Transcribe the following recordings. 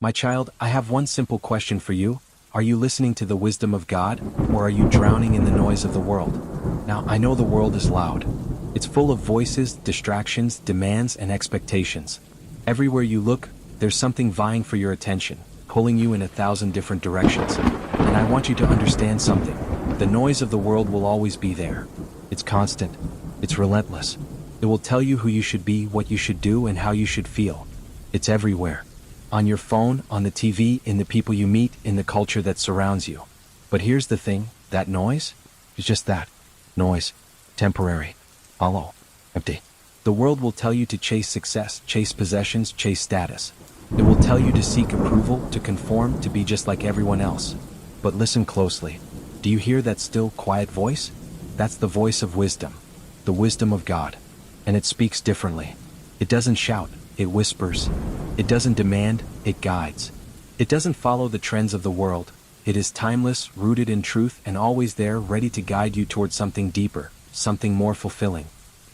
My child, I have one simple question for you. Are you listening to the wisdom of God, or are you drowning in the noise of the world? Now, I know the world is loud. It's full of voices, distractions, demands, and expectations. Everywhere you look, there's something vying for your attention, pulling you in 1,000 different directions. And I want you to understand something. The noise of the world will always be there. It's constant. It's relentless. It will tell you who you should be, what you should do, and how you should feel. It's everywhere. On your phone, on the TV, in the people you meet, in the culture that surrounds you. But here's the thing, that noise is just that. Noise. Temporary. Hollow. Empty. The world will tell you to chase success, chase possessions, chase status. It will tell you to seek approval, to conform, to be just like everyone else. But listen closely. Do you hear that still, quiet voice? That's the voice of wisdom. The wisdom of God. And it speaks differently. It doesn't shout, it whispers. It doesn't demand, it guides. It doesn't follow the trends of the world. It is timeless, rooted in truth, and always there, ready to guide you towards something deeper, something more fulfilling.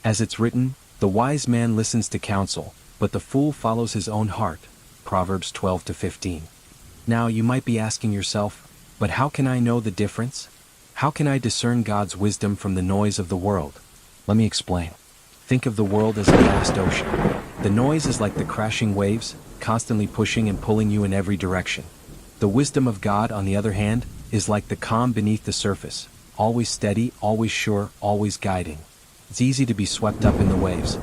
As it's written, the wise man listens to counsel, but the fool follows his own heart. Proverbs 12-15. Now you might be asking yourself, but how can I know the difference? How can I discern God's wisdom from the noise of the world? Let me explain. Think of the world as a vast ocean. The noise is like the crashing waves, constantly pushing and pulling you in every direction. The wisdom of God, on the other hand, is like the calm beneath the surface, always steady, always sure, always guiding. It's easy to be swept up in the waves.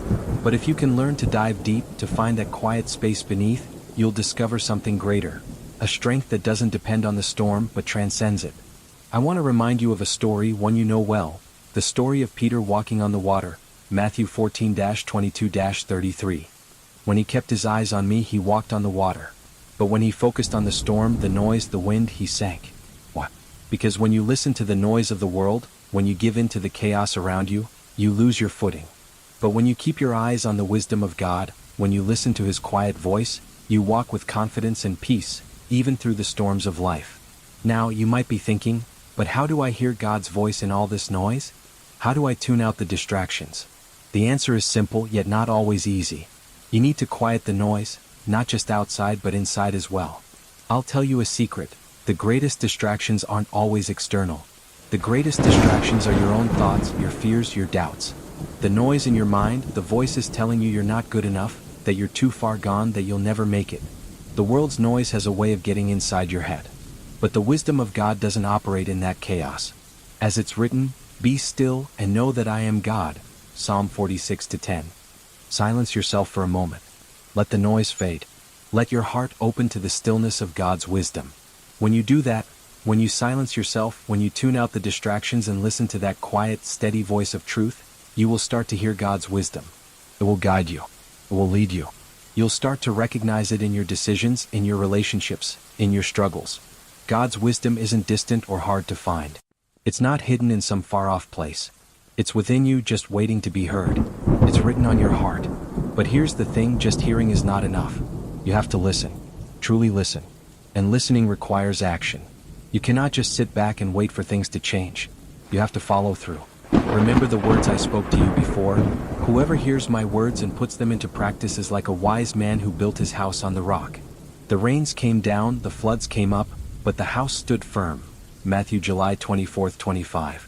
But if you can learn to dive deep, to find that quiet space beneath, you'll discover something greater. A strength that doesn't depend on the storm, but transcends it. I want to remind you of a story, one you know well. The story of Peter walking on the water. Matthew 14-22-33. When he kept his eyes on me, he walked on the water. But when he focused on the storm, the noise, the wind, he sank. What? Because when you listen to the noise of the world, when you give in to the chaos around you, you lose your footing. But when you keep your eyes on the wisdom of God, when you listen to his quiet voice, you walk with confidence and peace, even through the storms of life. Now, you might be thinking, but how do I hear God's voice in all this noise? How do I tune out the distractions? The answer is simple, yet not always easy. You need to quiet the noise, not just outside but inside as well. I'll tell you a secret. The greatest distractions aren't always external. The greatest distractions are your own thoughts, your fears, your doubts. The noise in your mind, the voices telling you you're not good enough, that you're too far gone, that you'll never make it. The world's noise has a way of getting inside your head. But the wisdom of God doesn't operate in that chaos. As it's written, "Be still and know that I am God." Psalm 46-10. Silence yourself for a moment. Let the noise fade. Let your heart open to the stillness of God's wisdom. When you do that, when you silence yourself, when you tune out the distractions and listen to that quiet, steady voice of truth, you will start to hear God's wisdom. It will guide you. It will lead you. You'll start to recognize it in your decisions, in your relationships, in your struggles. God's wisdom isn't distant or hard to find. It's not hidden in some far-off place. It's within you, just waiting to be heard. It's written on your heart. But here's the thing, just hearing is not enough. You have to listen. Truly listen. And listening requires action. You cannot just sit back and wait for things to change. You have to follow through. Remember the words I spoke to you before? Whoever hears my words and puts them into practice is like a wise man who built his house on the rock. The rains came down, the floods came up, but the house stood firm. Matthew July 24-25.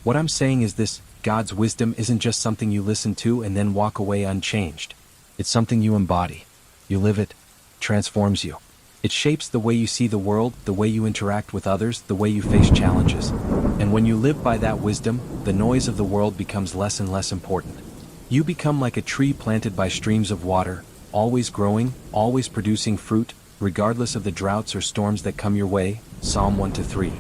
What I'm saying is this: God's wisdom isn't just something you listen to and then walk away unchanged. It's something you embody. You live it. Transforms you. It shapes the way you see the world, the way you interact with others, the way you face challenges. And when you live by that wisdom, the noise of the world becomes less and less important. You become like a tree planted by streams of water, always growing, always producing fruit, regardless of the droughts or storms that come your way. Psalm 1-3.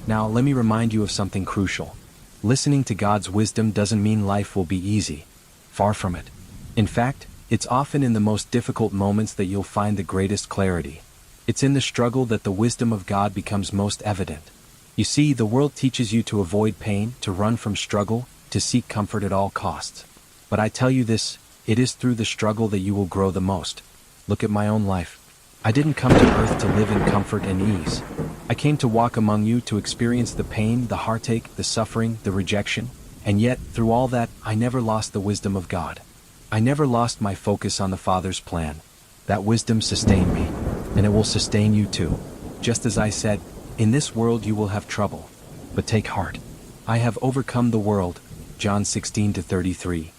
Now, let me remind you of something crucial. Listening to God's wisdom doesn't mean life will be easy. Far from it. In fact, it's often in the most difficult moments that you'll find the greatest clarity. It's in the struggle that the wisdom of God becomes most evident. You see, the world teaches you to avoid pain, to run from struggle, to seek comfort at all costs. But I tell you this, it is through the struggle that you will grow the most. Look at my own life. I didn't come to earth to live in comfort and ease. I came to walk among you, to experience the pain, the heartache, the suffering, the rejection. And yet, through all that, I never lost the wisdom of God. I never lost my focus on the Father's plan. That wisdom sustained me. and it will sustain you too. Just as I said, in this world you will have trouble. But take heart. I have overcome the world. John 16:33.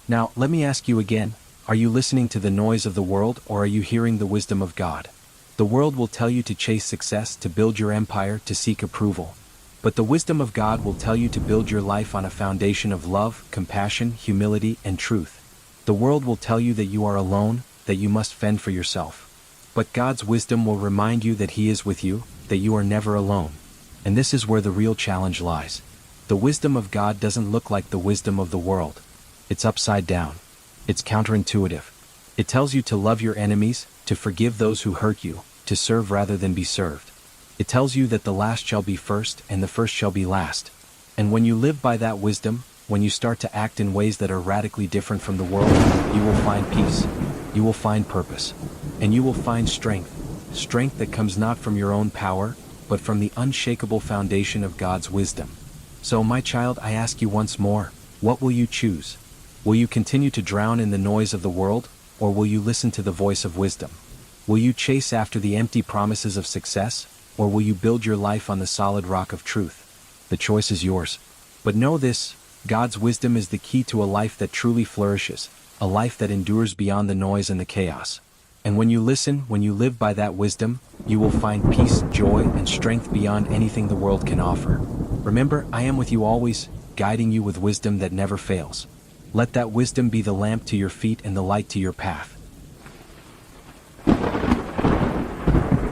Now, let me ask you again, are you listening to the noise of the world or are you hearing the wisdom of God? The world will tell you to chase success, to build your empire, to seek approval. But the wisdom of God will tell you to build your life on a foundation of love, compassion, humility, and truth. The world will tell you that you are alone, that you must fend for yourself. But God's wisdom will remind you that He is with you, that you are never alone. And this is where the real challenge lies. The wisdom of God doesn't look like the wisdom of the world. It's upside down. It's counterintuitive. It tells you to love your enemies, to forgive those who hurt you, to serve rather than be served. It tells you that the last shall be first and the first shall be last. And when you live by that wisdom, when you start to act in ways that are radically different from the world, you will find peace. You will find purpose. And you will find strength. Strength that comes not from your own power, but from the unshakable foundation of God's wisdom. So, my child, I ask you once more, what will you choose? Will you continue to drown in the noise of the world, or will you listen to the voice of wisdom? Will you chase after the empty promises of success, or will you build your life on the solid rock of truth? The choice is yours. But know this, God's wisdom is the key to a life that truly flourishes, a life that endures beyond the noise and the chaos. And when you listen, when you live by that wisdom, you will find peace, joy, and strength beyond anything the world can offer. Remember, I am with you always, guiding you with wisdom that never fails. Let that wisdom be the lamp to your feet and the light to your path.